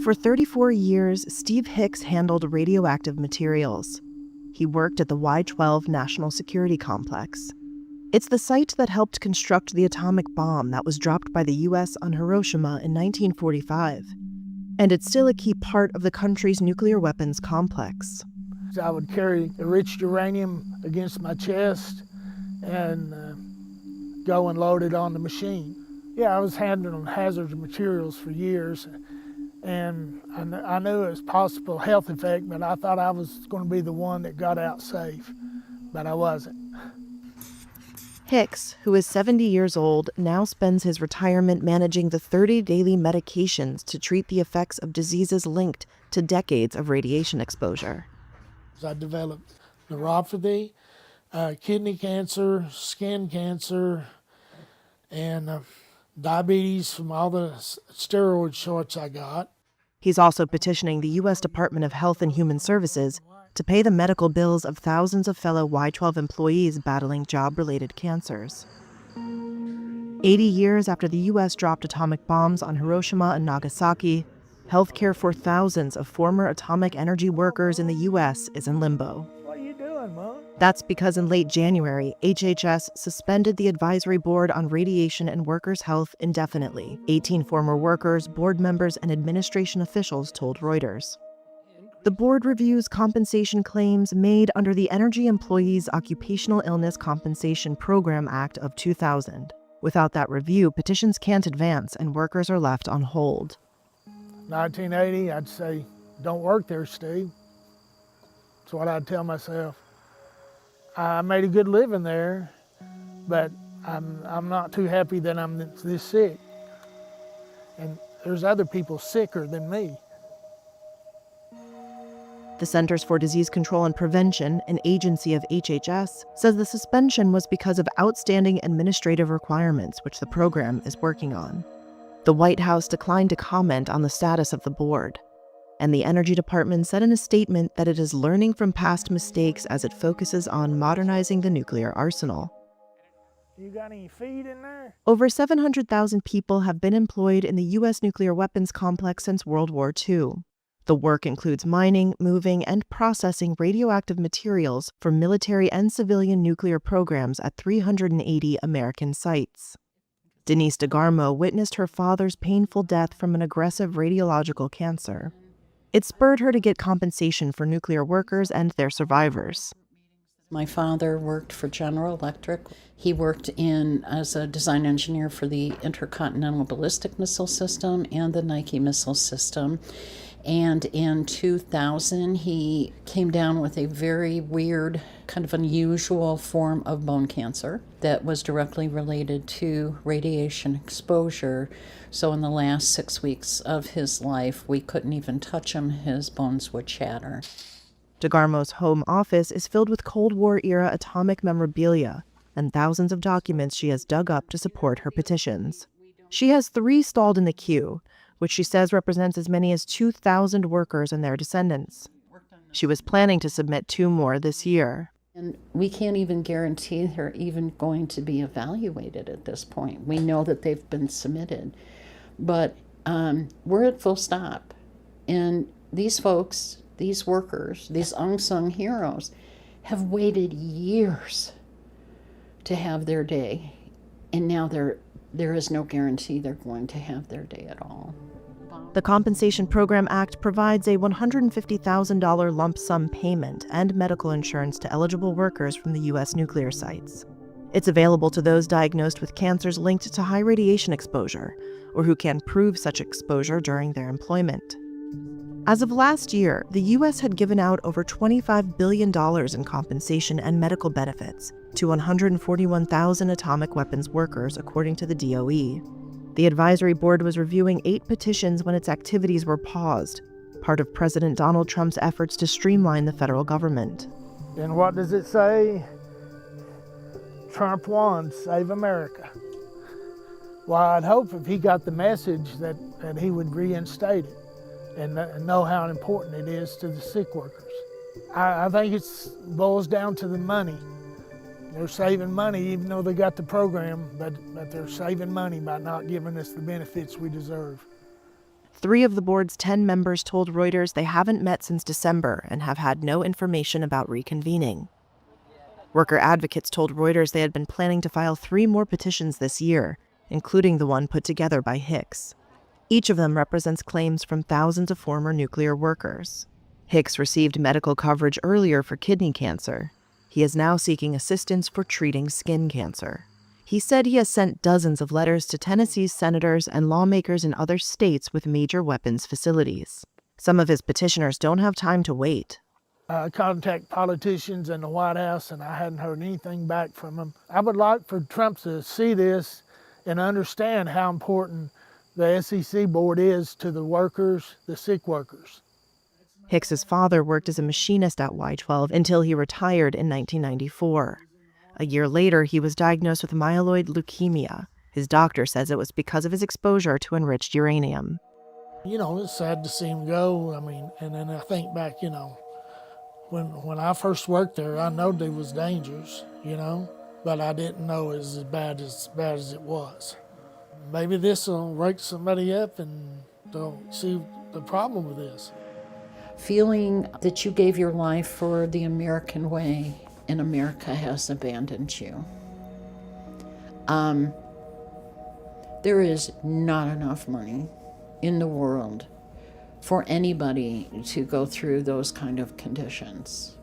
For 34 years, Steve Hicks handled radioactive materials. He worked at the Y-12 National Security Complex. It's the site that helped construct the atomic bomb that was dropped by the U.S. on Hiroshima in 1945. And it's still a key part of the country's nuclear weapons complex. I would carry enriched uranium against my chest and go and load it on the machine. Yeah, I was handling hazardous materials for years, and I knew it was possible health effect, but I thought I was going to be the one that got out safe, but I wasn't. Hicks, who is 70 years old, now spends his retirement managing the 30 daily medications to treat the effects of diseases linked to decades of radiation exposure. I developed neuropathy, kidney cancer, skin cancer, and diabetes from all the steroid shots I got. He's also petitioning the U.S. Department of Health and Human Services to pay the medical bills of thousands of fellow Y-12 employees battling job-related cancers. 80 years after the U.S. dropped atomic bombs on Hiroshima and Nagasaki, healthcare for thousands of former atomic energy workers in the U.S. is in limbo. What are you doing, Mom? That's because in late January, HHS suspended the Advisory Board on Radiation and Workers' Health indefinitely. 18 former workers, board members, and administration officials told Reuters. The board reviews compensation claims made under the Energy Employees Occupational Illness Compensation Program Act of 2000. Without that review, petitions can't advance and workers are left on hold. 1980, I'd say, don't work there, Steve. That's what I'd tell myself. I made a good living there, but I'm not too happy that I'm this sick. And there's other people sicker than me. The Centers for Disease Control and Prevention, an agency of HHS, says the suspension was because of outstanding administrative requirements which the program is working on. The White House declined to comment on the status of the board, and the Energy Department said in a statement that it is learning from past mistakes as it focuses on modernizing the nuclear arsenal. You got any feed in there? Over 700,000 people have been employed in the U.S. nuclear weapons complex since World War II. The work includes mining, moving, and processing radioactive materials for military and civilian nuclear programs at 380 American sites. Denise DeGarmo witnessed her father's painful death from an aggressive radiological cancer. It spurred her to get compensation for nuclear workers and their survivors. My father worked for General Electric. He worked as a design engineer for the Intercontinental Ballistic Missile System and the Nike missile system. And in 2000, he came down with a very weird, kind of unusual form of bone cancer that was directly related to radiation exposure. So in the last 6 weeks of his life, we couldn't even touch him. His bones would shatter. DeGarmo's home office is filled with Cold War-era atomic memorabilia and thousands of documents she has dug up to support her petitions. She has 3 stalled in the queue, which she says represents as many as 2,000 workers and their descendants. She was planning to submit 2 more this year. And we can't even guarantee they're even going to be evaluated at this point. We know that they've been submitted, but we're at full stop. And these folks, these workers, these unsung heroes, have waited years to have their day, and now there is no guarantee they're going to have their day at all. The Compensation Program Act provides a $150,000 lump sum payment and medical insurance to eligible workers from the U.S. nuclear sites. It's available to those diagnosed with cancers linked to high radiation exposure, or who can prove such exposure during their employment. As of last year, the U.S. had given out over $25 billion in compensation and medical benefits to 141,000 atomic weapons workers, according to the DOE. The advisory board was reviewing 8 petitions when its activities were paused, part of President Donald Trump's efforts to streamline the federal government. And what does it say? Trump won, save America. Well, I'd hope if he got the message that he would reinstate it and know how important it is to the sick workers. I think it boils down to the money. They're saving money even though they got the program, but they're saving money by not giving us the benefits we deserve. 3 of the board's 10 members told Reuters they haven't met since December and have had no information about reconvening. Worker advocates told Reuters they had been planning to file 3 more petitions this year, including the one put together by Hicks. Each of them represents claims from thousands of former nuclear workers. Hicks received medical coverage earlier for kidney cancer. He is now seeking assistance for treating skin cancer. He said he has sent dozens of letters to Tennessee's senators and lawmakers in other states with major weapons facilities. Some of his petitioners don't have time to wait. I contact politicians in the White House, and I hadn't heard anything back from them. I would like for Trump to see this and understand how important the SEC board is to the workers, the sick workers. Hicks's father worked as a machinist at Y-12 until he retired in 1994. A year later, he was diagnosed with myeloid leukemia. His doctor says it was because of his exposure to enriched uranium. You know, it's sad to see him go. And then I think back, when I first worked there, I know there was dangers, but I didn't know it was as bad as it was. Maybe this will wake somebody up and they'll see the problem with this. Feeling that you gave your life for the American way and America has abandoned you. There is not enough money in the world for anybody to go through those kind of conditions.